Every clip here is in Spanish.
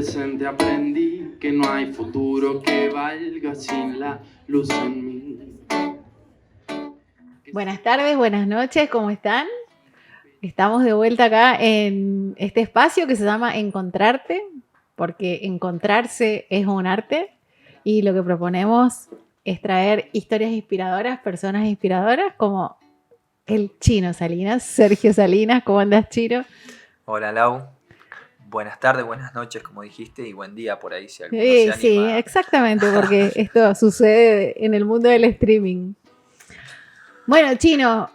presente aprendí que no hay futuro que valga sin la luz en mí. Buenas tardes, buenas noches, ¿cómo están? Estamos de vuelta acá en este espacio que se llama Encontrarte, porque encontrarse es un arte y lo que proponemos es traer historias inspiradoras, personas inspiradoras como el Chino Salinas, Sergio Salinas. ¿Cómo andas, Chino? Hola, Lau. Buenas tardes, buenas noches, como dijiste, y buen día por ahí si alguno se anima. Sí, exactamente, porque esto sucede en el mundo del streaming. Bueno, Chino,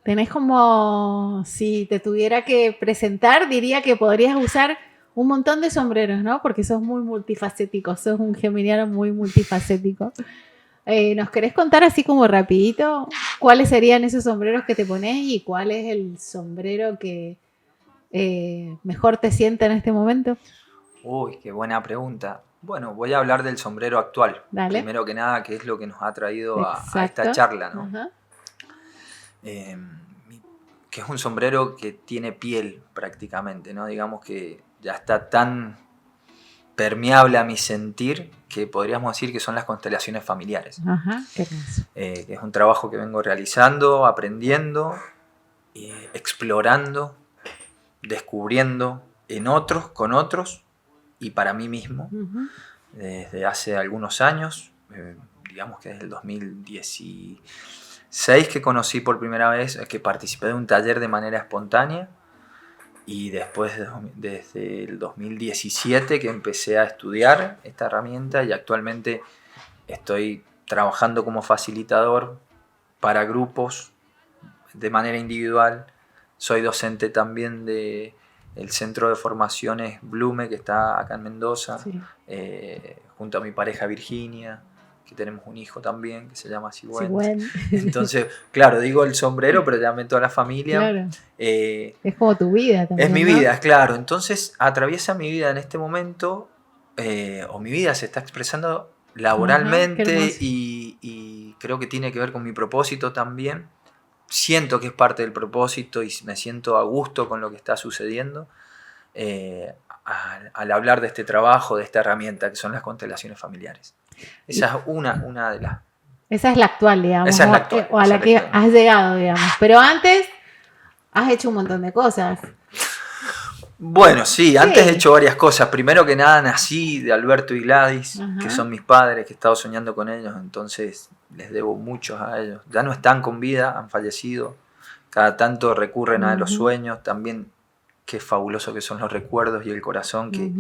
tenés como, si te tuviera que presentar, diría que podrías usar un montón de sombreros, ¿no? Porque sos muy multifacético, sos un geminiano muy multifacético. ¿Nos querés contar así como rapidito cuáles serían esos sombreros que te ponés y cuál es el sombrero que mejor te sienta en este momento? Uy, qué buena pregunta. Bueno, voy a hablar del sombrero actual. Dale. Primero que nada, que es lo que nos ha traído a esta Exacto. charla, ¿no? Ajá. Que es un sombrero que tiene piel prácticamente, ¿no? Digamos que ya está tan permeable a mi sentir que podríamos decir que son las constelaciones familiares. Ajá, qué hermoso. Que es un trabajo que vengo realizando, aprendiendo, explorando, descubriendo en otros, con otros y para mí mismo. Uh-huh. Desde hace algunos años, digamos que desde el 2016 que conocí por primera vez, que participé de un taller de manera espontánea, y después desde el 2017 que empecé a estudiar esta herramienta y actualmente estoy trabajando como facilitador para grupos de manera individual. Soy docente también del Centro de Formaciones Blume, que está acá en Mendoza, sí. Junto a mi pareja Virginia, que tenemos un hijo también, que se llama Sigüen. Entonces, claro, digo el sombrero, pero ya meto a la familia. Claro. Es como tu vida también, es mi ¿no? vida, claro. Entonces, atraviesa mi vida en este momento, o mi vida se está expresando laboralmente. Ajá, y creo que tiene que ver con mi propósito también. Siento que es parte del propósito y me siento a gusto con lo que está sucediendo al hablar de este trabajo, de esta herramienta que son las constelaciones familiares. Esa es una de las... Esa es la actual, digamos. Esa es la actual. O a la que has llegado, digamos. Pero antes has hecho un montón de cosas. Bueno, sí, antes he hecho varias cosas. Primero que nada nací de Alberto y Gladys, ajá, que son mis padres, que he estado soñando con ellos, entonces les debo muchos a ellos. Ya no están con vida, han fallecido. Cada tanto recurren a los sueños, también qué fabuloso que son los recuerdos y el corazón que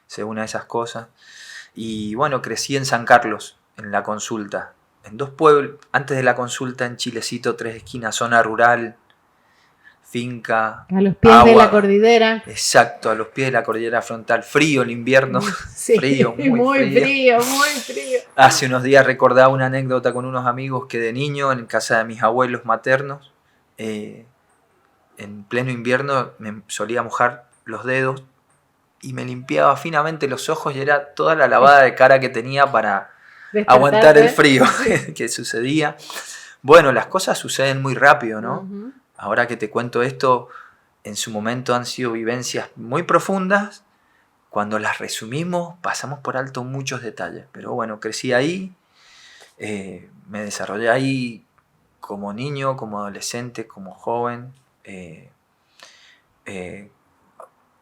se une a esas cosas. Y bueno, crecí en San Carlos, en La Consulta, en 2 pueblos, antes de La Consulta en Chilecito, 3 esquinas, zona rural, finca, a los pies agua, de la cordillera. Exacto, a los pies de la cordillera frontal, frío el invierno, sí, frío, muy frío. Hace unos días recordaba una anécdota con unos amigos que de niño en casa de mis abuelos maternos, en pleno invierno me solía mojar los dedos y me limpiaba finamente los ojos y era toda la lavada de cara que tenía para aguantar el frío que sucedía. Bueno, las cosas suceden muy rápido, ¿no? Uh-huh. Ahora que te cuento esto, en su momento han sido vivencias muy profundas. Cuando las resumimos, pasamos por alto muchos detalles. Pero bueno, crecí ahí, me desarrollé ahí como niño, como adolescente, como joven.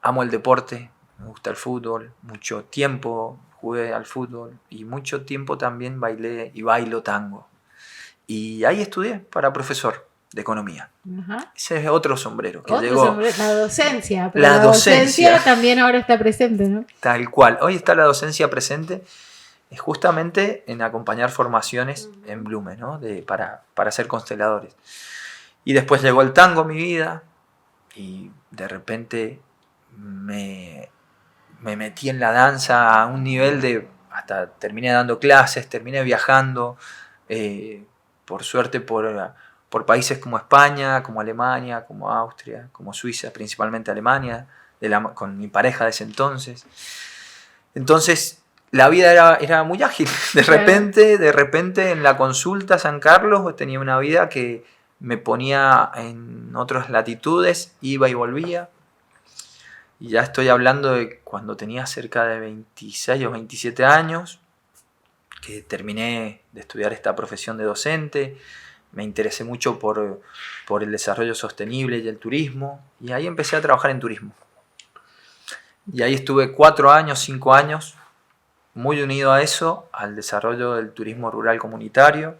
Amo el deporte, me gusta el fútbol, mucho tiempo jugué al fútbol y mucho tiempo también bailé y bailo tango. Y ahí estudié para profesor de economía. Uh-huh. Ese es otro sombrero que llegó. La docencia. Pero la docencia también ahora está presente, ¿no? Tal cual. Hoy está la docencia presente justamente en acompañar formaciones en Blume, ¿no? Para ser consteladores. Y después llegó el tango a mi vida y de repente me metí en la danza a un nivel de... Hasta terminé dando clases, terminé viajando, por suerte por países como España, como Alemania, como Austria, como Suiza, principalmente Alemania, con mi pareja de ese entonces. Entonces la vida era muy ágil. De repente en la consulta San Carlos tenía una vida que me ponía en otras latitudes, iba y volvía. Y ya estoy hablando de cuando tenía cerca de 26 o 27 años, que terminé de estudiar esta profesión de docente. Me interesé mucho por el desarrollo sostenible y el turismo. Y ahí empecé a trabajar en turismo. Y ahí estuve 4 años, 5 años, muy unido a eso, al desarrollo del turismo rural comunitario.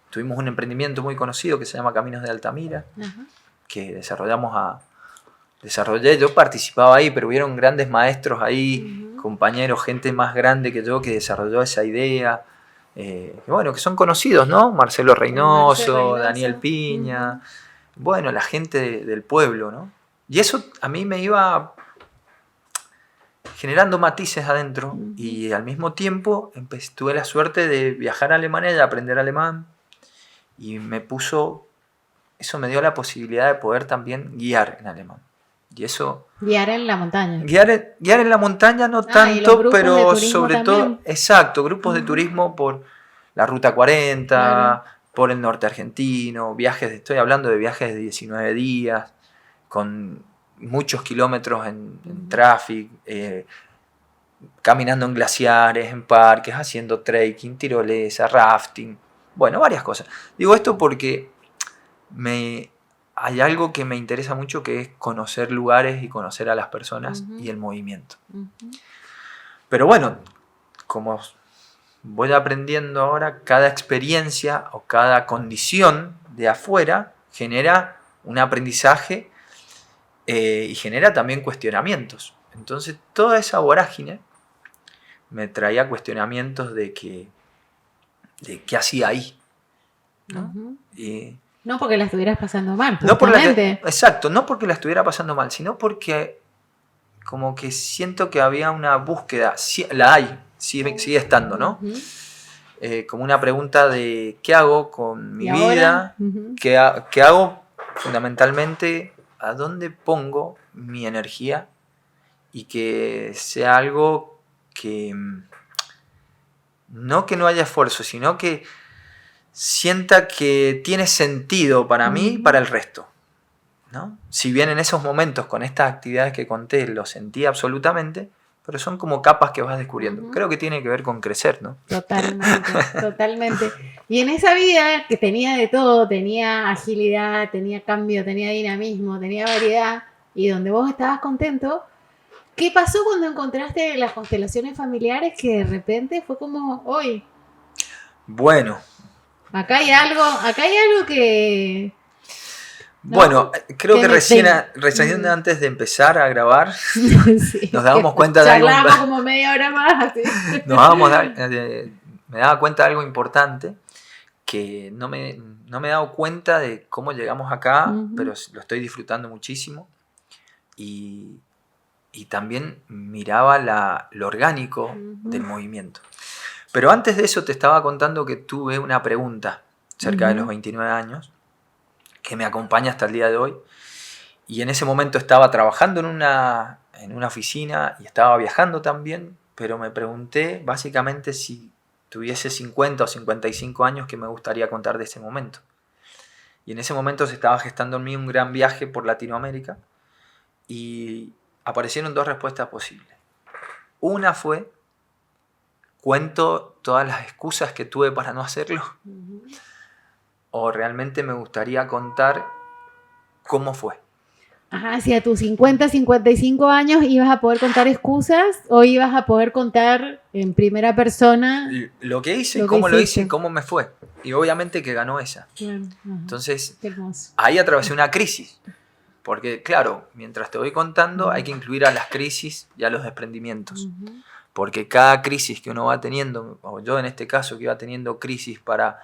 Tuvimos un emprendimiento muy conocido que se llama Caminos de Altamira, que desarrollé. Yo participaba ahí, pero hubieron grandes maestros ahí, compañeros, gente más grande que yo que desarrolló esa idea. Bueno, que son conocidos, ¿no? Marcelo Reynoso, Daniel Piña, bueno, la gente del pueblo, ¿no? Y eso a mí me iba generando matices adentro y al mismo tiempo tuve la suerte de viajar a Alemania y aprender alemán y eso me dio la posibilidad de poder también guiar en alemán. Y eso... Guiar en la montaña. Guiar en la montaña no tanto, pero sobre todo, exacto, grupos de turismo por la Ruta 40, claro, por el norte argentino, estoy hablando de viajes de 19 días, con muchos kilómetros en tráfico, caminando en glaciares, en parques, haciendo trekking, tirolesa, rafting, bueno, varias cosas. Digo esto porque hay algo que me interesa mucho, que es conocer lugares y conocer a las personas y el movimiento. Pero bueno, como voy aprendiendo ahora, cada experiencia o cada condición de afuera genera un aprendizaje y genera también cuestionamientos. Entonces toda esa vorágine me traía cuestionamientos de qué hacía ahí, ¿no? No porque la estuvieras pasando mal, exacto, no porque la estuviera pasando mal, sino porque como que siento que había una búsqueda, la hay, sigue estando, ¿no? Como una pregunta de ¿qué hago con mi vida? ¿Qué hago fundamentalmente? ¿A dónde pongo mi energía? Y que sea algo que no haya esfuerzo, sino que sienta que tiene sentido para mí y para el resto, ¿no? Si bien en esos momentos con estas actividades que conté lo sentí absolutamente, pero son como capas que vas descubriendo. Creo que tiene que ver con crecer, ¿no? Totalmente, totalmente. Y en esa vida que tenía de todo, tenía agilidad, tenía cambio, tenía dinamismo, tenía variedad, y donde vos estabas contento, ¿qué pasó cuando encontraste las constelaciones familiares que de repente fue como hoy? Bueno. Acá hay algo que... ¿no? Bueno, creo que recién antes de empezar a grabar sí, nos dábamos cuenta de algo. Charlábamos como media hora más. ¿Sí? Me daba cuenta de algo importante, que no me he dado cuenta de cómo llegamos acá, pero lo estoy disfrutando muchísimo. Y también miraba lo orgánico del movimiento. Pero antes de eso te estaba contando que tuve una pregunta cerca de los 29 años que me acompaña hasta el día de hoy. Y en ese momento estaba trabajando en una oficina y estaba viajando también, pero me pregunté básicamente si tuviese 50 o 55 años, que me gustaría contar de ese momento. Y en ese momento se estaba gestando en mí un gran viaje por Latinoamérica y aparecieron 2 respuestas posibles. Una fue: ¿cuento todas las excusas que tuve para no hacerlo? ¿O realmente me gustaría contar cómo fue? Ajá, si a tus 50, 55 años ibas a poder contar excusas o ibas a poder contar en primera persona lo que hice, cómo lo hice y cómo me fue. Y obviamente que ganó esa. Claro. Entonces, ahí atravesé una crisis. Porque, claro, mientras te voy contando, hay que incluir a las crisis y a los desprendimientos. Porque cada crisis que uno va teniendo, o yo en este caso que iba teniendo crisis para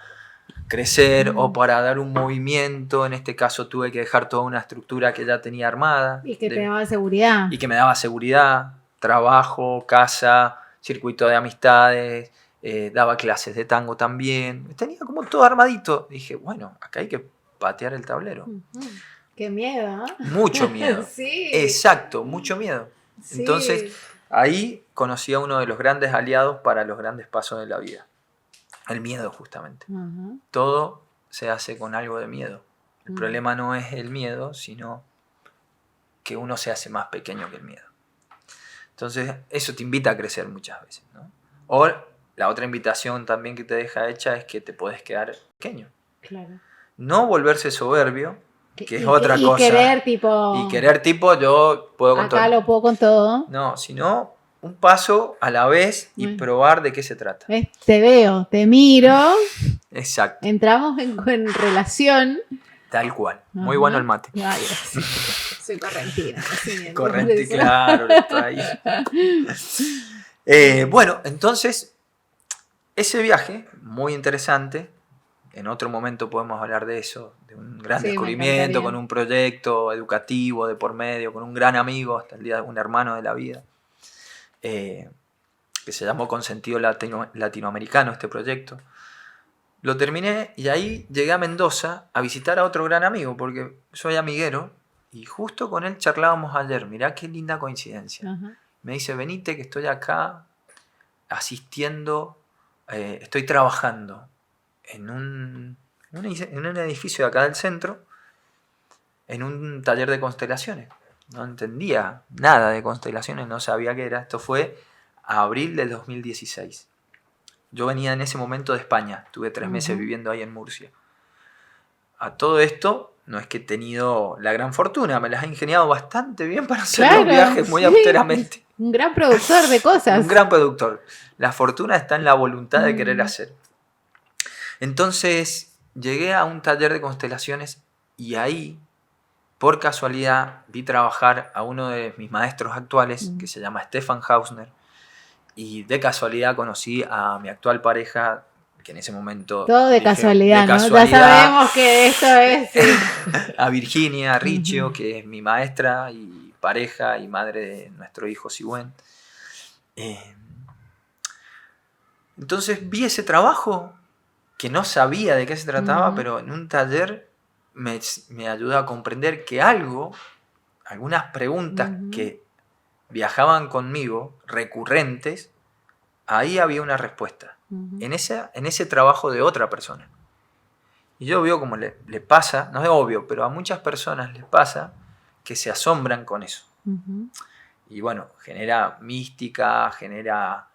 crecer o para dar un movimiento, en este caso tuve que dejar toda una estructura que ya tenía armada. Y que te daba seguridad. Y que me daba seguridad, trabajo, casa, circuito de amistades, daba clases de tango también. Tenía como todo armadito. Dije, bueno, acá hay que patear el tablero. Qué miedo, ¿eh? Mucho miedo. Sí. Exacto, mucho miedo. Sí. Entonces, ahí conocí a uno de los grandes aliados para los grandes pasos de la vida. El miedo, justamente. Todo se hace con algo de miedo. El problema no es el miedo, sino que uno se hace más pequeño que el miedo. Entonces, eso te invita a crecer muchas veces, ¿no? O la otra invitación también que te deja hecha es que te podés quedar pequeño. Claro. No volverse soberbio, que es Y- otra y cosa. querer tipo... Y querer tipo, yo puedo con Acá todo. lo puedo con todo. No, sino un paso a la vez y probar de qué se trata. ¿Ves? Te veo, te miro, Exacto, entramos en relación. tal cual. Muy Ajá. bueno el mate. Ay, sí. Soy correntina. así, Corriente, por eso. claro, está ahí. Bueno, entonces, ese viaje, muy interesante. En otro momento podemos hablar de eso, de un gran Sí, me descubrimiento, encantaría. con un proyecto educativo de por medio, con un gran amigo, hasta el día de un hermano de la vida, que se llamó Con Sentido Latinoamericano este proyecto. Lo terminé y ahí llegué a Mendoza a visitar a otro gran amigo, porque soy amiguero, y justo con él charlábamos ayer. Mirá qué linda coincidencia. Ajá. Me dice, venite que estoy acá asistiendo, estoy trabajando en un edificio de acá del centro, en un taller de constelaciones. No entendía nada de constelaciones, no sabía qué era. Esto fue a abril del 2016. Yo venía en ese momento de España, tuve 3 meses viviendo ahí en Murcia. A todo esto, no es que he tenido la gran fortuna, me las he ingeniado bastante bien para hacer los viajes muy austeramente. Un gran productor de cosas. Un gran productor. La fortuna está en la voluntad de querer hacer. Entonces, llegué a un taller de constelaciones y ahí, por casualidad, vi trabajar a uno de mis maestros actuales, que se llama Stefan Hausner, y de casualidad conocí a mi actual pareja, que en ese momento... Todo de dije, casualidad, de ¿no? casualidad, Ya sabemos que esto es... Sí. a Virginia Riccio, que es mi maestra y pareja y madre de nuestro hijo Sigüen. Entonces vi ese trabajo que no sabía de qué se trataba, pero en un taller me ayudó a comprender que algunas preguntas que viajaban conmigo, recurrentes, ahí había una respuesta. En ese trabajo de otra persona. Y yo veo como le pasa, no es obvio, pero a muchas personas les pasa que se asombran con eso. Y bueno, genera mística, genera...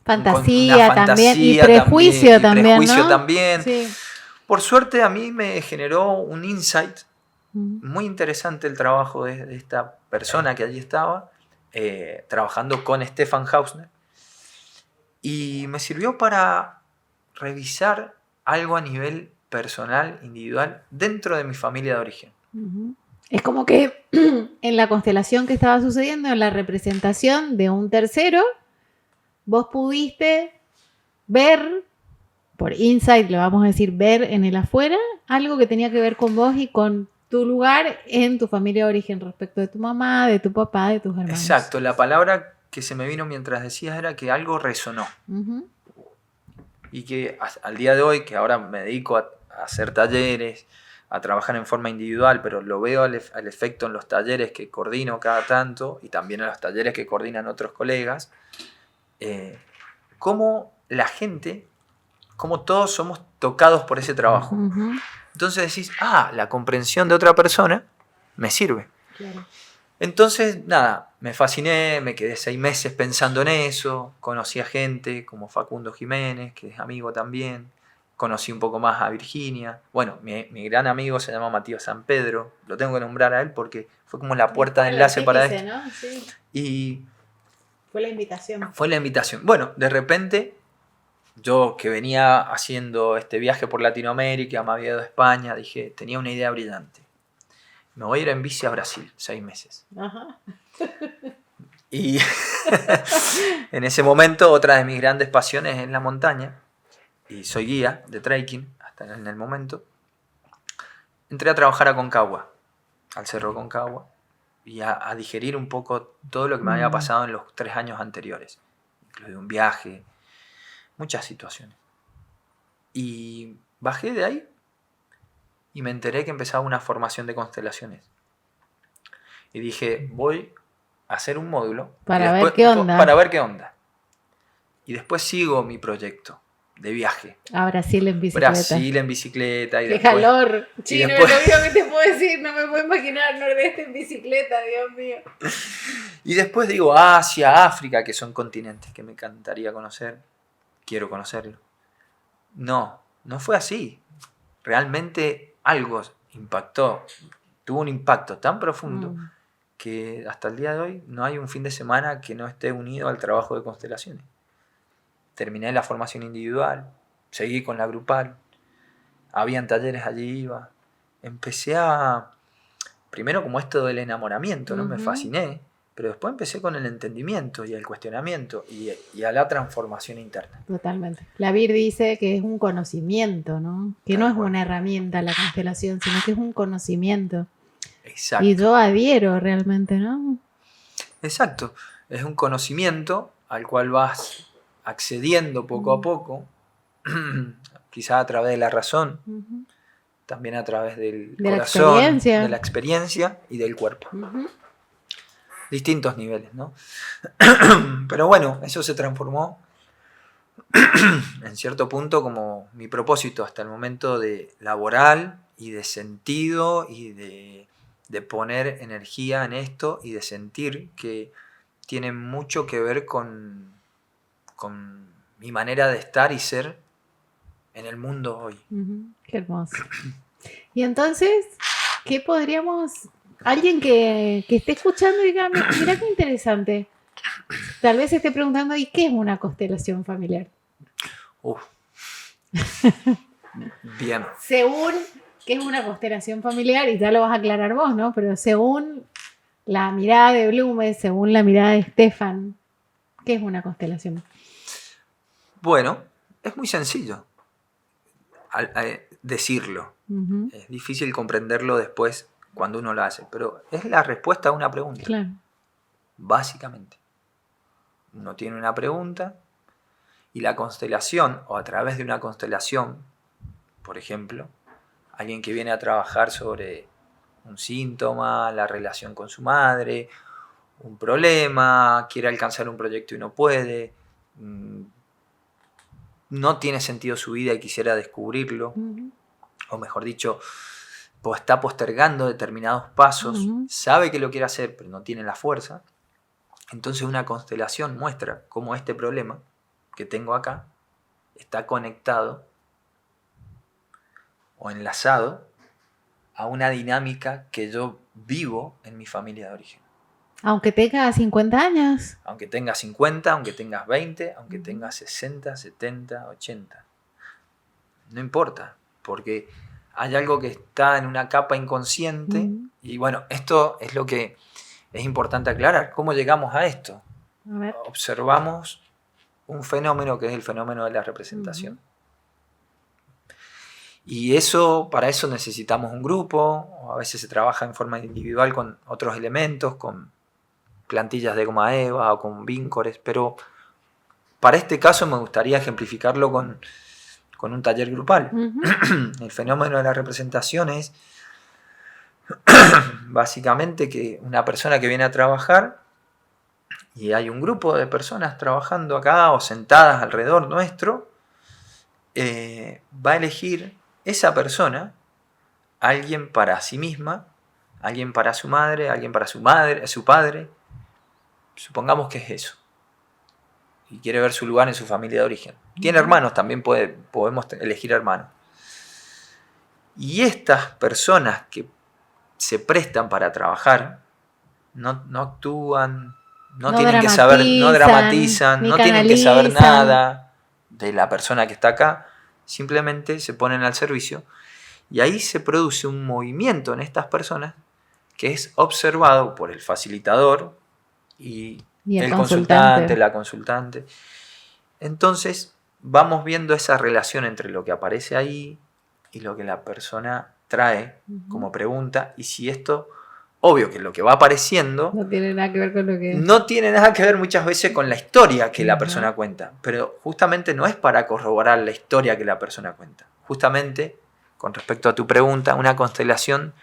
fantasía también, y prejuicio también. Sí. Por suerte a mí me generó un insight muy interesante el trabajo de esta persona que allí estaba, trabajando con Stefan Hausner, y me sirvió para revisar algo a nivel personal, individual, dentro de mi familia de origen. Es como que en la constelación que estaba sucediendo, en la representación de un tercero, vos pudiste ver, por insight, le vamos a decir, ver en el afuera, algo que tenía que ver con vos y con tu lugar en tu familia de origen respecto de tu mamá, de tu papá, de tus hermanos. Exacto, la palabra que se me vino mientras decías era que algo resonó. Y que al día de hoy, que ahora me dedico a hacer talleres, a trabajar en forma individual, pero lo veo al efecto en los talleres que coordino cada tanto y también en los talleres que coordinan otros colegas, cómo la gente, cómo todos somos tocados por ese trabajo. Entonces decís, la comprensión de otra persona me sirve. Claro. Entonces, nada, me fasciné, me quedé 6 meses pensando en eso, conocí a gente como Facundo Jiménez, que es amigo también, conocí un poco más a Virginia. Bueno, mi gran amigo se llama Matías San Pedro, lo tengo que nombrar a él porque fue como la puerta de enlace para esto. ¿No? Sí. Y fue la invitación. Fue la invitación. Bueno, de repente, yo que venía haciendo este viaje por Latinoamérica, me había ido a España, dije, tenía una idea brillante. Me voy a ir en bici a Brasil, 6 meses. Y en ese momento, otra de mis grandes pasiones es la montaña. Y soy guía de trekking, hasta en el momento. Entré a trabajar a Concagua, al Cerro Concagua, y a digerir un poco todo lo que me había pasado en los 3 años anteriores. Incluido un viaje, muchas situaciones. Y bajé de ahí y me enteré que empezaba una formación de constelaciones. Y dije, voy a hacer un módulo para ver qué onda. Para ver qué onda. Y después sigo mi proyecto. de viaje. A Brasil en bicicleta. Brasil en bicicleta. Y ¡Qué después, calor! Chino, después- lo único que te puedo decir, no me puedo imaginar Nordeste en bicicleta, Dios mío. Y después digo Asia, África, que son continentes que me encantaría conocer. Quiero conocerlo. No fue así. Realmente algo impactó. Tuvo un impacto tan profundo que hasta el día de hoy no hay un fin de semana que no esté unido al trabajo de constelaciones. Terminé la formación individual, seguí con la grupal, habían talleres, allí iba. Empecé primero como esto del enamoramiento, ¿no? Me fasciné, pero después empecé con el entendimiento y el cuestionamiento y a la transformación interna. Totalmente. La Vir dice que es un conocimiento, ¿no? Que Tal no es cual. una herramienta la constelación, sino que es un conocimiento. Exacto. Y yo adhiero realmente, ¿no? Exacto. Es un conocimiento al cual vas accediendo poco a poco, quizá a través de la razón, Ujú. también a través del De la corazón, experiencia. de la experiencia y del cuerpo. Ujú. Distintos niveles, ¿no? Pero bueno, eso se transformó en cierto punto como mi propósito hasta el momento de laboral y de sentido y de poner energía en esto y de sentir que tiene mucho que ver con mi manera de estar y ser en el mundo hoy. Ujú. Qué hermoso. Y entonces, ¿qué podríamos... Alguien que esté escuchando y diga, mira qué interesante. Tal vez esté preguntando, ¿y qué es una constelación familiar? Uf. Bien. Según qué es una constelación familiar, y ya lo vas a aclarar vos, ¿no? Pero según la mirada de Blume, según la mirada de Stefan, ¿qué es una constelación? Bueno, es muy sencillo decirlo. Ujú. Es difícil comprenderlo después cuando uno lo hace, pero es la respuesta a una pregunta, Claro. básicamente. Uno tiene una pregunta y la constelación, o a través de una constelación, por ejemplo, alguien que viene a trabajar sobre un síntoma, la relación con su madre, un problema, quiere alcanzar un proyecto y no puede, no tiene sentido su vida y quisiera descubrirlo, Ujú. o mejor dicho, está postergando determinados pasos, sabe que lo quiere hacer, pero no tiene la fuerza. Entonces una constelación muestra cómo este problema que tengo acá está conectado o enlazado a una dinámica que yo vivo en mi familia de origen. Aunque tenga 50 años. Aunque tengas 50, aunque tengas 20, aunque tengas 60, 70, 80. No importa, porque hay algo que está en una capa inconsciente. Y bueno, esto es lo que es importante aclarar. ¿Cómo llegamos a esto? A ver. Observamos un fenómeno que es el fenómeno de la representación. Y para eso necesitamos un grupo, o a veces se trabaja en forma individual con otros elementos, con plantillas de goma eva o con víncores, pero para este caso me gustaría ejemplificarlo con un taller grupal. El fenómeno de la representación es básicamente que una persona que viene a trabajar y hay un grupo de personas trabajando acá o sentadas alrededor nuestro, va a elegir esa persona, alguien para sí misma, alguien para su madre, alguien para su padre, supongamos que es eso, y quiere ver su lugar en su familia de origen. Tiene hermanos, también podemos elegir hermanos. Y estas personas que se prestan para trabajar, no actúan, no tienen que saber, no dramatizan, no tienen que saber nada de la persona que está acá, simplemente se ponen al servicio. Y ahí se produce un movimiento en estas personas que es observado por el facilitador y el consultante, la consultante. Entonces vamos viendo esa relación entre lo que aparece ahí y lo que la persona trae como pregunta, y si esto, obvio que lo que va apareciendo no tiene nada que ver con lo que... No tiene nada que ver muchas veces con la historia que la persona cuenta, pero justamente no es para corroborar la historia que la persona cuenta. Justamente, con respecto a tu pregunta, una constelación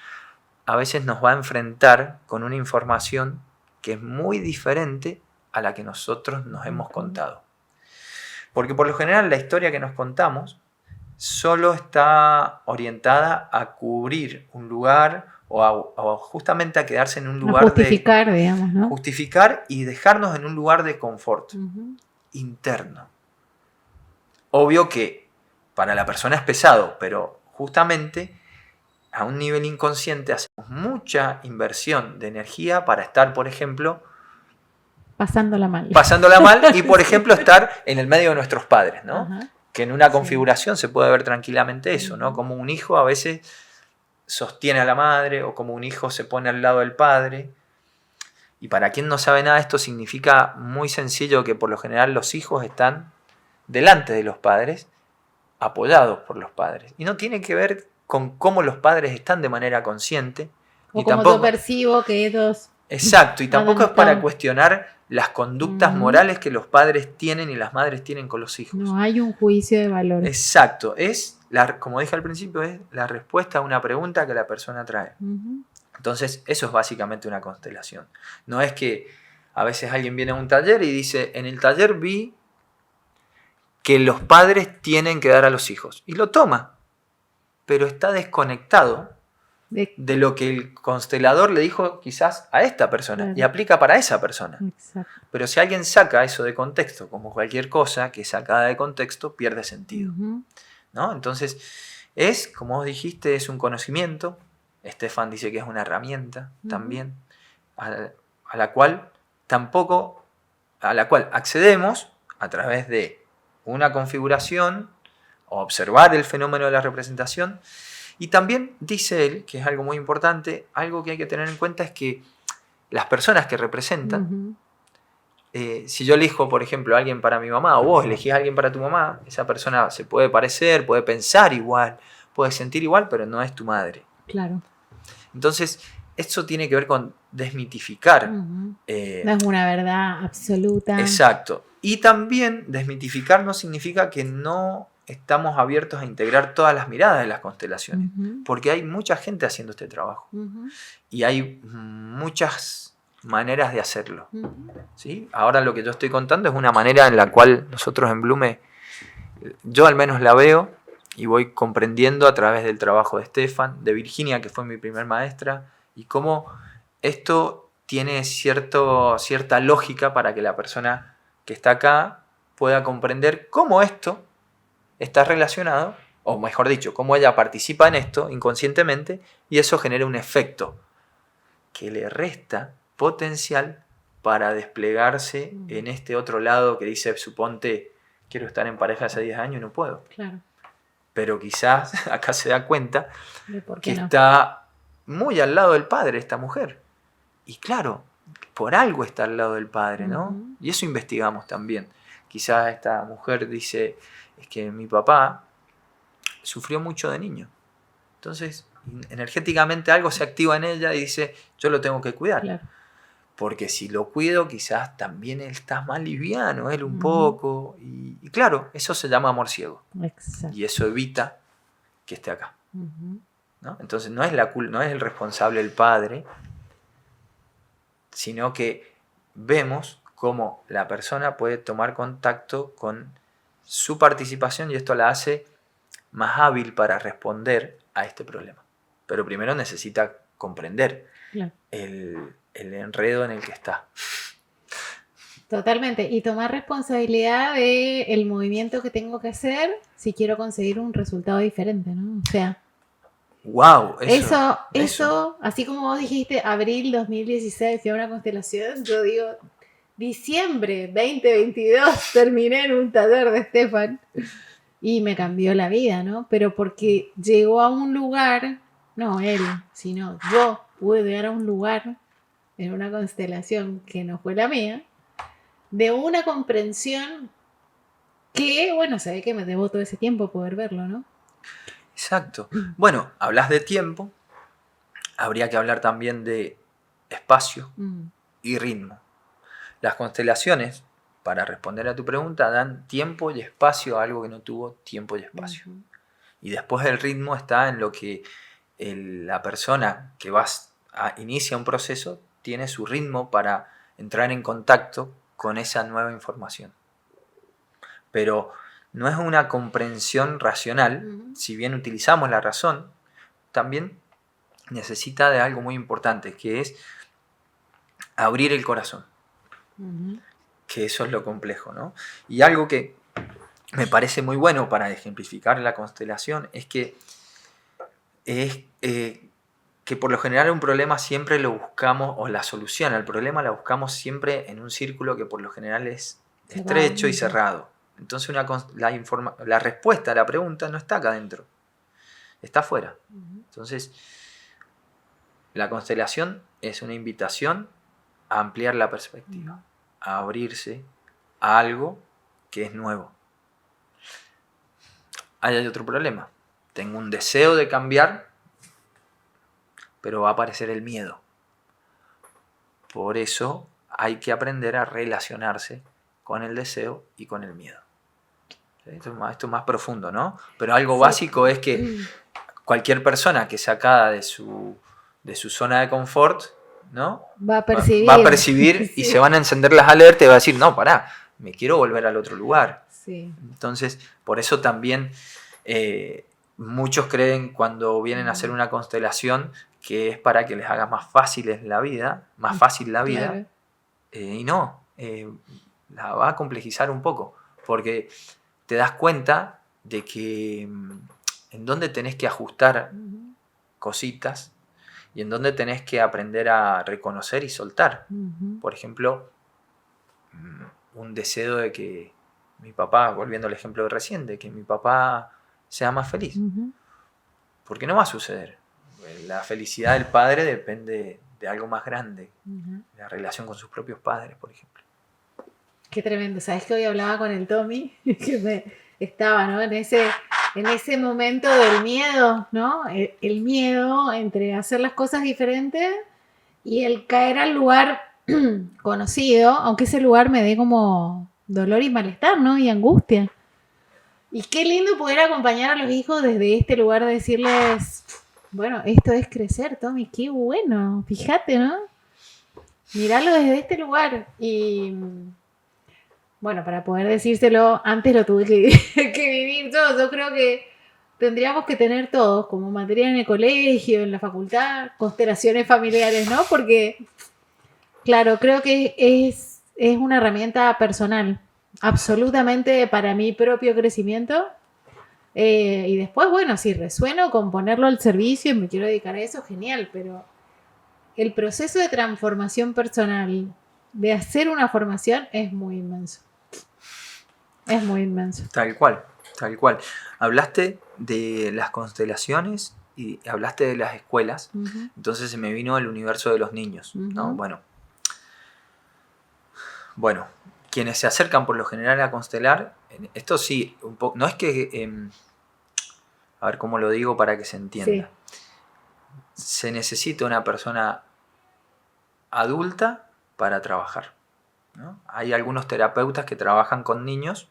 a veces nos va a enfrentar con una información que es muy diferente a la que nosotros nos hemos contado. Porque por lo general la historia que nos contamos solo está orientada a cubrir un lugar o justamente a quedarse en un A lugar justificar, digamos, de ¿no? justificar y dejarnos en un lugar de confort Ujú. interno. Obvio que para la persona es pesado, pero justamente a un nivel inconsciente hacemos mucha inversión de energía para estar, por ejemplo, Pasándola mal. pasándola mal y, por ejemplo, estar en el medio de nuestros padres, ¿no? Ajá. Que en una Sí. configuración se puede ver tranquilamente eso, ¿no? Ujú. Como un hijo a veces sostiene a la madre o como un hijo se pone al lado del padre. Y para quien no sabe nada, esto significa muy sencillo que por lo general los hijos están delante de los padres, apoyados por los padres. Y no tiene que ver con cómo los padres están de manera consciente. O Y como tampoco, yo percibo que ellos... exacto, y tampoco es Cuando para están- cuestionar las conductas Ujú. morales que los padres tienen y las madres tienen con los hijos. No hay un juicio de valor. Exacto, como dije al principio, es la respuesta a una pregunta que la persona trae. Ujú. Entonces, eso es básicamente una constelación. No es que a veces alguien viene a un taller y dice, en el taller vi que los padres tienen que dar a los hijos. Y lo toma, pero está desconectado de lo que el constelador le dijo quizás a esta persona, Claro. y aplica para esa persona. Exacto. Pero si alguien saca eso de contexto, como cualquier cosa que sacada de contexto pierde sentido, Ujú. ¿no? Entonces, como vos dijiste, es un conocimiento. Estefan dice que es una herramienta también, a la cual accedemos a través de una configuración o observar el fenómeno de la representación. Y también dice él, que es algo muy importante, algo que hay que tener en cuenta es que las personas que representan, Ujú. si yo elijo, por ejemplo, a alguien para mi mamá, o vos elegís a alguien para tu mamá, esa persona se puede parecer, puede pensar igual, puede sentir igual, pero no es tu madre. Claro. Entonces, esto tiene que ver con desmitificar. Ujú. No es una verdad absoluta. Exacto. Y también desmitificar no significa que no estamos abiertos a integrar todas las miradas de las constelaciones, Ujú. porque hay mucha gente haciendo este trabajo Ujú. y hay muchas maneras de hacerlo. Ujú. ¿Sí? Ahora lo que yo estoy contando es una manera en la cual nosotros en Blume, yo al menos la veo y voy comprendiendo a través del trabajo de Estefan, de Virginia, que fue mi primer maestra, y cómo esto tiene cierta lógica para que la persona que está acá pueda comprender cómo esto está relacionado, o mejor dicho, cómo ella participa en esto inconscientemente, y eso genera un efecto que le resta potencial para desplegarse en este otro lado que dice, suponte, quiero estar en pareja hace 10 años y no puedo. Claro. Pero quizás acá se da cuenta De por que qué no. está muy al lado del padre esta mujer. Y claro, por algo está al lado del padre, ¿no? Ujú. Y eso investigamos también. Quizás esta mujer dice, es que mi papá sufrió mucho de niño. Entonces, energéticamente algo se activa en ella y dice, yo lo tengo que cuidar. Claro. Porque si lo cuido, quizás también él está más liviano, él un Ujú. poco. Y claro, eso se llama amor ciego. Exacto. Y eso evita que esté acá, Ujú. ¿no? Entonces no es el responsable el padre, sino que vemos cómo la persona puede tomar contacto con su participación y esto la hace más hábil para responder a este problema. Pero primero necesita comprender Claro. el enredo en el que está. Totalmente. Y tomar responsabilidad de el movimiento que tengo que hacer si quiero conseguir un resultado diferente, ¿no? O sea, ¡Wow! eso, así como vos dijiste, abril 2016 fui a una constelación, yo digo, diciembre 2022 terminé en un taller de Estefan y me cambió la vida, ¿no? Pero porque llegó a un lugar, no él, sino yo pude llegar a un lugar en una constelación que no fue la mía, de una comprensión que, bueno, se ve que me debo todo ese tiempo poder verlo, ¿no? Exacto. Bueno, hablas de tiempo, habría que hablar también de espacio y ritmo. Las constelaciones, para responder a tu pregunta, dan tiempo y espacio a algo que no tuvo tiempo y espacio. Ujú. Y después el ritmo está en lo que la persona que inicia un proceso tiene su ritmo para entrar en contacto con esa nueva información. pero no es una comprensión racional. Si bien utilizamos la razón, también necesita de algo muy importante, que es abrir el corazón. Que eso es lo complejo, ¿no? Y algo que me parece muy bueno para ejemplificar la constelación es que por lo general un problema siempre lo buscamos, o la solución al problema la buscamos siempre en un círculo que por lo general es estrecho y cerrado. Entonces la respuesta a la pregunta no está acá adentro, está afuera. Entonces la constelación es una invitación a ampliar la perspectiva, a abrirse a algo que es nuevo. Ahí hay otro problema. Tengo un deseo de cambiar, pero va a aparecer el miedo. Por eso hay que aprender a relacionarse con el deseo y con el miedo. Esto es más profundo, ¿no? Pero algo básico es que cualquier persona que sacada de su zona de confort, ¿no? Va a percibir y se van a encender las alertas y va a decir, no, pará, me quiero volver al otro lugar. Sí. Entonces, por eso también muchos creen cuando vienen a hacer una constelación que es para que les haga más fácil la vida, Claro. Y no, la va a complejizar un poco, porque te das cuenta de que en dónde tenés que ajustar cositas y en dónde tenés que aprender a reconocer y soltar. Por ejemplo, un deseo de que mi papá, volviendo al ejemplo de recién, de que mi papá sea más feliz. Porque no va a suceder. La felicidad del padre depende de algo más grande, la relación con sus propios padres, por ejemplo. Qué tremendo. ¿Sabes que hoy hablaba con el Tommy? Que estaba, ¿no? En ese momento del miedo, ¿no? El miedo entre hacer las cosas diferentes y el caer al lugar conocido, aunque ese lugar me dé como dolor y malestar, ¿no? Y angustia. Y qué lindo poder acompañar a los hijos desde este lugar de decirles, bueno, esto es crecer, Tommy, qué bueno, fíjate, ¿no? Mirarlo desde este lugar. Y bueno, para poder decírselo, antes lo tuve que vivir todo. Yo creo que tendríamos que tener todos, como materia en el colegio, en la facultad, constelaciones familiares, ¿no? Porque, claro, creo que es una herramienta personal, absolutamente para mi propio crecimiento. Y después, bueno, si resueno con ponerlo al servicio y me quiero dedicar a eso, genial, pero el proceso de transformación personal, de hacer una formación, es muy inmenso. Es muy inmenso. Tal cual, tal cual. Hablaste de las constelaciones y hablaste de las escuelas, entonces se me vino el universo de los niños, ¿no? Bueno, quienes se acercan por lo general a constelar, esto sí, un poco, no es que, a ver cómo lo digo para que se entienda. Sí. Se necesita una persona adulta para trabajar, ¿no? Hay algunos terapeutas que trabajan con niños,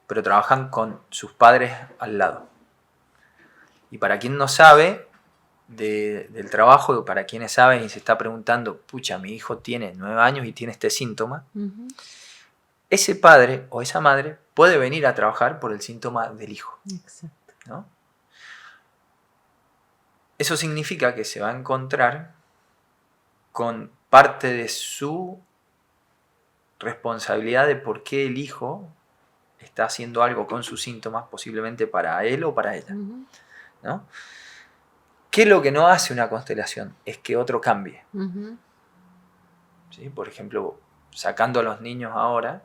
pero trabajan con sus padres al lado. Y para quien no sabe del trabajo, para quienes saben y se está preguntando, pucha, mi hijo tiene 9 años y tiene este síntoma, ese padre o esa madre puede venir a trabajar por el síntoma del hijo. Exacto. ¿No? Eso significa que se va a encontrar con parte de su responsabilidad de por qué el hijo está haciendo algo con sus síntomas, posiblemente para él o para ella, ¿no? ¿Qué es lo que no hace una constelación? Es que otro cambie. ¿Sí? Por ejemplo, sacando a los niños ahora,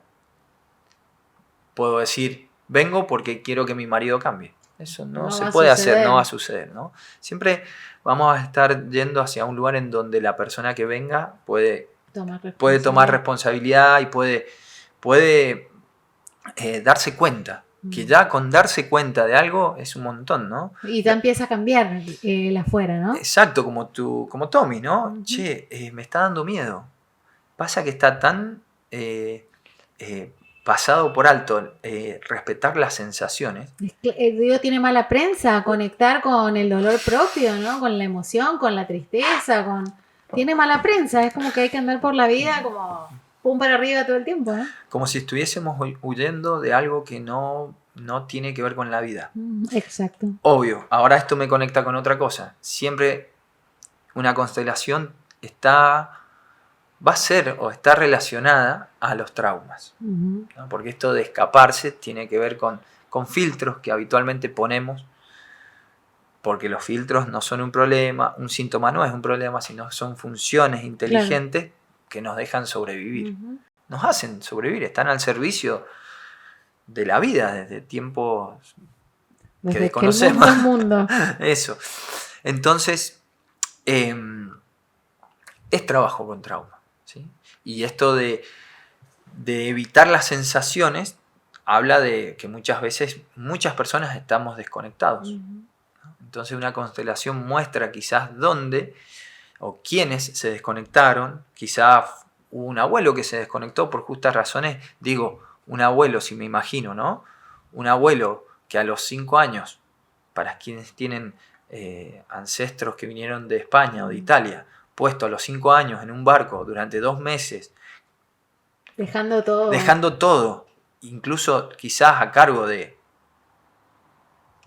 puedo decir, vengo porque quiero que mi marido cambie. Eso no se puede hacer, no va a suceder, ¿no? Siempre vamos a estar yendo hacia un lugar en donde la persona que venga puede tomar responsabilidad y puede darse cuenta. Que ya con darse cuenta de algo es un montón, ¿no? Y ya empieza a cambiar el afuera, ¿no? Exacto, como Tommy, ¿no? Che, me está dando miedo. Pasa que está tan pasado por alto respetar las sensaciones. Digo, tiene mala prensa conectar con el dolor propio, ¿no? Con la emoción, con la tristeza, tiene mala prensa. Es como que hay que andar por la vida como pum para arriba todo el tiempo, ¿eh? Como si estuviésemos huyendo de algo que no tiene que ver con la vida. Exacto. Obvio, ahora esto me conecta con otra cosa. Siempre una constelación va a ser o está relacionada a los traumas, ¿no? Porque esto de escaparse tiene que ver con filtros que habitualmente ponemos, porque los filtros no son un problema, un síntoma no es un problema, sino son funciones inteligentes que nos dejan sobrevivir. Nos hacen sobrevivir, están al servicio de la vida desde tiempos Desde que desconocemos. Que el mundo. Eso. Entonces, es trabajo con trauma, ¿sí? Y esto de evitar las sensaciones habla de que muchas veces muchas personas estamos desconectados. ¿No? Entonces una constelación muestra quizás dónde o quiénes se desconectaron. Quizás hubo un abuelo que se desconectó por justas razones. Digo, un abuelo, si me imagino, ¿no? Un abuelo que a los 5 años, para quienes tienen ancestros que vinieron de España o de Italia, puesto a los 5 años en un barco durante 2 meses, dejando todo, incluso quizás a cargo de...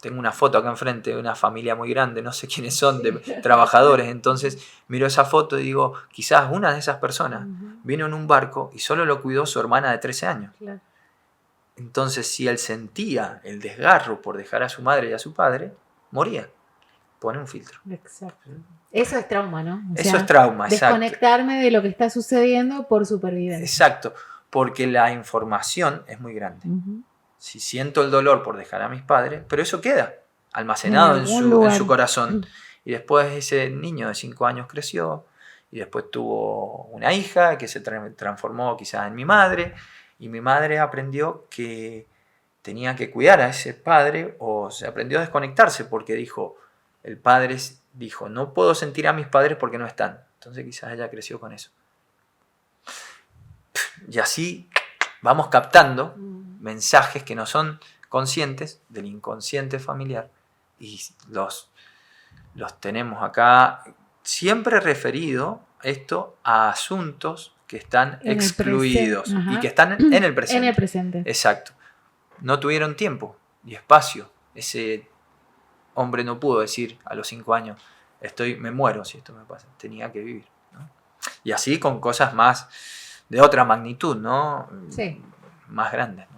Tengo una foto acá enfrente de una familia muy grande, no sé quiénes son, de trabajadores, entonces miro esa foto y digo, quizás una de esas personas vino en un barco y solo lo cuidó su hermana de 13 años. Claro. Entonces, si él sentía el desgarro por dejar a su madre y a su padre, moría. Pone un filtro. Exacto. Eso es trauma, ¿no? Eso es trauma, exacto. Desconectarme de lo que está sucediendo por supervivencia. Exacto, porque la información es muy grande. Si siento el dolor por dejar a mis padres, pero eso queda almacenado en su corazón. Y después ese niño de 5 años creció y después tuvo una hija que se transformó quizás en mi madre, y mi madre aprendió que tenía que cuidar a ese padre, o se aprendió a desconectarse porque el padre dijo, no puedo sentir a mis padres porque no están. Entonces quizás ella creció con eso. Y así vamos captando mensajes que no son conscientes del inconsciente familiar y los tenemos acá, siempre referido esto a asuntos que están excluidos y que están en el presente. En el presente. Exacto. No tuvieron tiempo y espacio. Ese hombre no pudo decir a los 5 años, me muero si esto me pasa. Tenía que vivir, ¿no? Y así con cosas más de otra magnitud, ¿no? Sí. Más grandes, ¿no?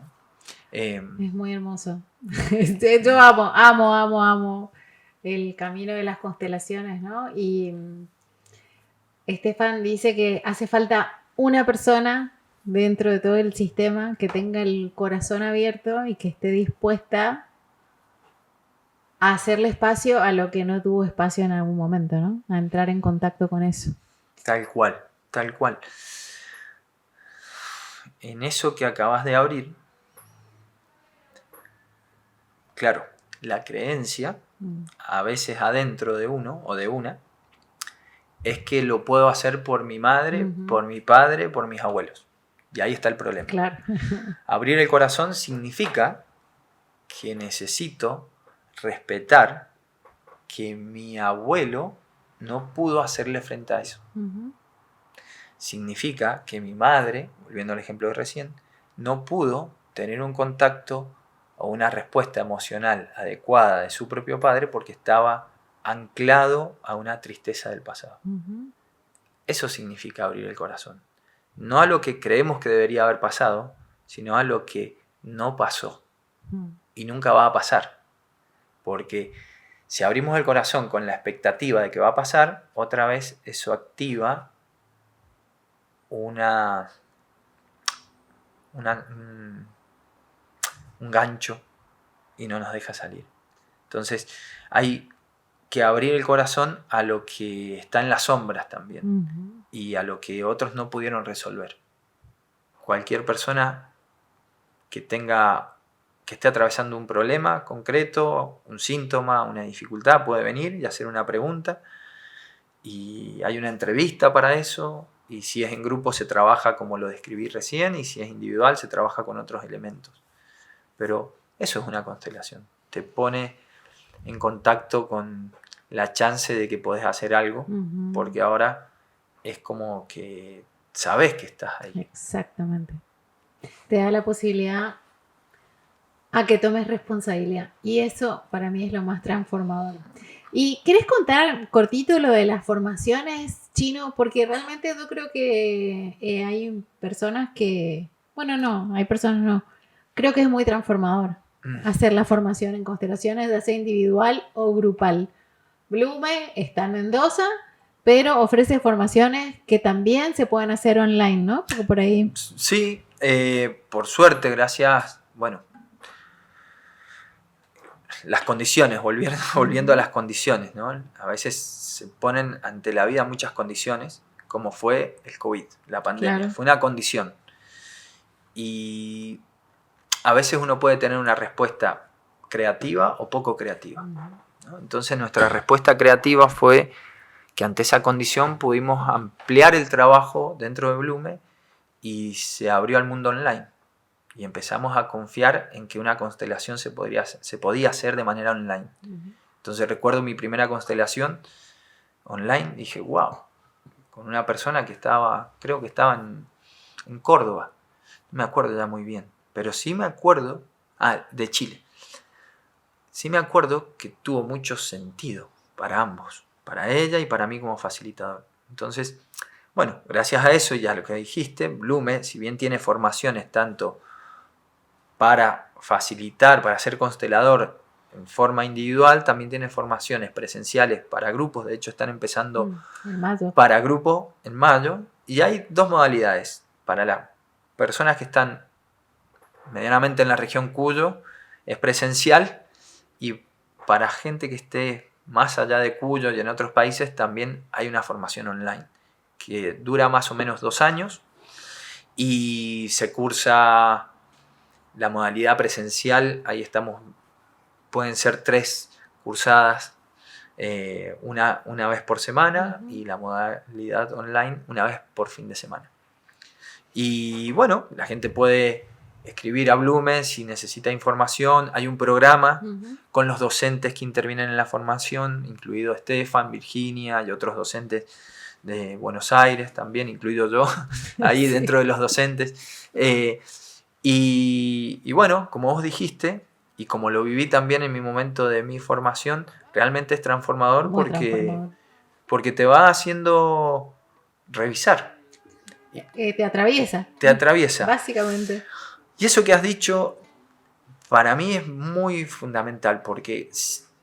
Es muy hermoso. Yo amo el camino de las constelaciones, ¿no? Y Estefan dice que hace falta una persona dentro de todo el sistema que tenga el corazón abierto y que esté dispuesta a hacerle espacio a lo que no tuvo espacio en algún momento, ¿no? A entrar en contacto con eso. Tal cual. En eso que acabas de abrir, claro, la creencia, a veces adentro de uno o de una, es que lo puedo hacer por mi madre, por mi padre, por mis abuelos. Y ahí está el problema. Claro. Abrir el corazón significa que necesito respetar que mi abuelo no pudo hacerle frente a eso. Significa que mi madre, volviendo al ejemplo de recién, no pudo tener un contacto o una respuesta emocional adecuada de su propio padre porque estaba anclado a una tristeza del pasado. Eso significa abrir el corazón. No a lo que creemos que debería haber pasado, sino a lo que no pasó y nunca va a pasar. Porque si abrimos el corazón con la expectativa de que va a pasar, otra vez eso activa un gancho y no nos deja salir. Entonces hay que abrir el corazón a lo que está en las sombras también y a lo que otros no pudieron resolver. Cualquier persona que esté atravesando un problema concreto, un síntoma, una dificultad, puede venir y hacer una pregunta, y hay una entrevista para eso, y si es en grupo se trabaja como lo describí recién, y si es individual se trabaja con otros elementos. Pero eso es una constelación, te pone en contacto con la chance de que podés hacer algo, porque ahora es como que sabés que estás ahí. Exactamente. Te da la posibilidad a que tomes responsabilidad. Y eso para mí es lo más transformador. ¿Y querés contar cortito lo de las formaciones, Chino? Porque realmente yo creo que hay personas que... Bueno, no, hay personas no. Creo que es muy transformador hacer la formación en constelaciones, ya sea individual o grupal. Blume está en Mendoza, pero ofrece formaciones que también se pueden hacer online, ¿no? Porque por ahí... Sí, por suerte, gracias, bueno, las condiciones, volviendo a las condiciones, ¿no? A veces se ponen ante la vida muchas condiciones, como fue el COVID, la pandemia. Claro. Fue una condición. Y a veces uno puede tener una respuesta creativa o poco creativa, ¿no? Entonces nuestra respuesta creativa fue que ante esa condición pudimos ampliar el trabajo dentro de Blume y se abrió al mundo online. Y empezamos a confiar en que una constelación se podía hacer de manera online. Entonces recuerdo mi primera constelación online, dije, wow, con una persona que estaba, creo que estaba en Córdoba, no me acuerdo ya muy bien, pero sí me acuerdo, de Chile. Sí me acuerdo que tuvo mucho sentido para ambos, para ella y para mí como facilitador. Entonces, bueno, gracias a eso y a lo que dijiste, Blume, si bien tiene formaciones tanto para facilitar, para ser constelador en forma individual, también tiene formaciones presenciales para grupos. De hecho, están empezando para grupo en mayo. Y hay dos modalidades. Para las personas que están medianamente en la región Cuyo, es presencial. Y para gente que esté más allá de Cuyo y en otros países, también hay una formación online que dura más o menos 2 años y se cursa la modalidad presencial. Ahí estamos, pueden ser 3 cursadas, una vez por semana, y la modalidad online una vez por fin de semana. Y bueno, la gente puede escribir a Blume si necesita información. Hay un programa con los docentes que intervienen en la formación, incluido Estefan, Virginia y otros docentes de Buenos Aires también, incluido yo, ahí sí, dentro de los docentes. Y bueno, como vos dijiste, y como lo viví también en mi momento de mi formación, realmente es transformador porque te va haciendo revisar. Te atraviesa. Te atraviesa. Básicamente. Y eso que has dicho, para mí es muy fundamental, porque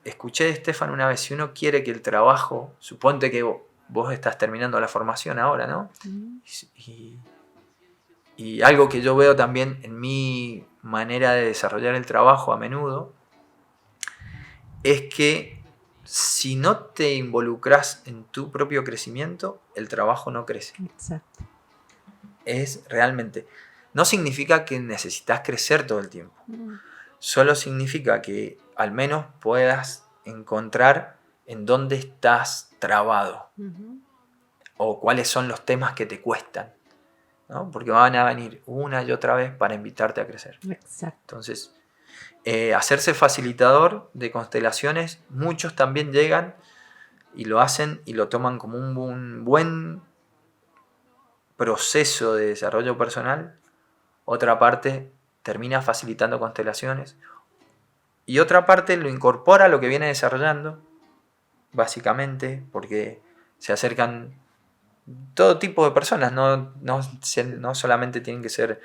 escuché de Estefan una vez, si uno quiere que el trabajo, suponte que vos estás terminando la formación ahora, ¿no? Y algo que yo veo también en mi manera de desarrollar el trabajo a menudo, es que si no te involucras en tu propio crecimiento, el trabajo no crece. Exacto. Es realmente... No significa que necesitas crecer todo el tiempo. Solo significa que al menos puedas encontrar en dónde estás trabado. O cuáles son los temas que te cuestan, ¿no? Porque van a venir una y otra vez para invitarte a crecer. Exacto. Entonces, hacerse facilitador de constelaciones, muchos también llegan y lo hacen y lo toman como un buen proceso de desarrollo personal. Otra parte termina facilitando constelaciones y otra parte lo incorpora a lo que viene desarrollando, básicamente, porque se acercan todo tipo de personas, no solamente tienen que ser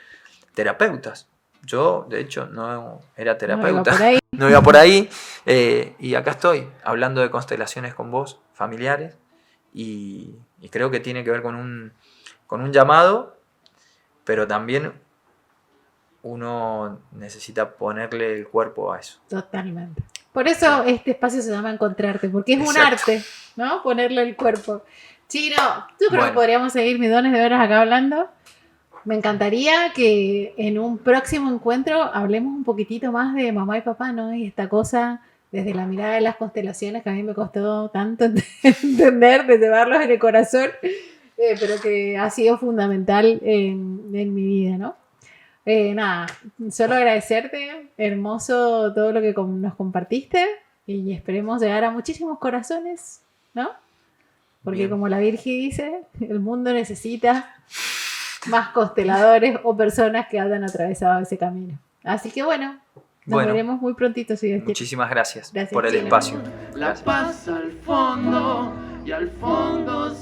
terapeutas. Yo, de hecho, no era terapeuta, no iba por ahí, y acá estoy hablando de constelaciones con vos, familiares, y creo que tiene que ver con un llamado, pero también uno necesita ponerle el cuerpo a eso. Totalmente. Por eso este espacio se llama Encontrarte, porque es un arte, ¿no? Ponerle el cuerpo. Chino, yo creo que podríamos seguir millones de horas acá hablando. Me encantaría que en un próximo encuentro hablemos un poquitito más de mamá y papá, ¿no? Y esta cosa desde la mirada de las constelaciones que a mí me costó tanto entender, de llevarlos en el corazón, pero que ha sido fundamental en mi vida, ¿no? Nada, solo agradecerte, hermoso todo lo que nos compartiste y esperemos llegar a muchísimos corazones, ¿no? Porque como la Virgi dice, el mundo necesita más consteladores o personas que hayan atravesado ese camino. Así que bueno, nos veremos muy prontito. Si Dios quiere. Muchísimas gracias Gracias, por el Chile. espacio. La Gracias. paz al fondo y al fondo